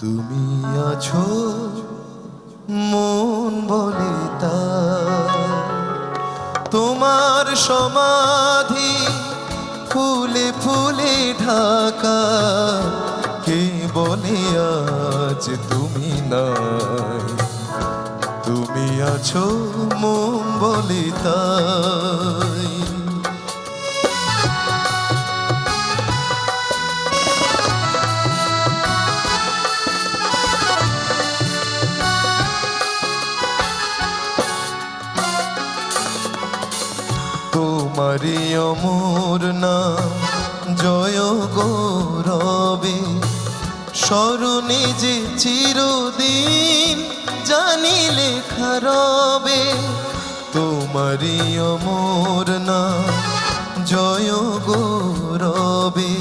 তুমি আছো মন বলে তোমার সমাধি ফুলে ফুলে ঢাকা, কে বলে আজ তুমি নাই। তুমি আছো মন বলে তাই। তোমারি অমর নাম জয় গৌরবে, স্মরণে যে চিরদিন জানি লেখা রবে। তোমারি অমর নাম জয় গৌরবে,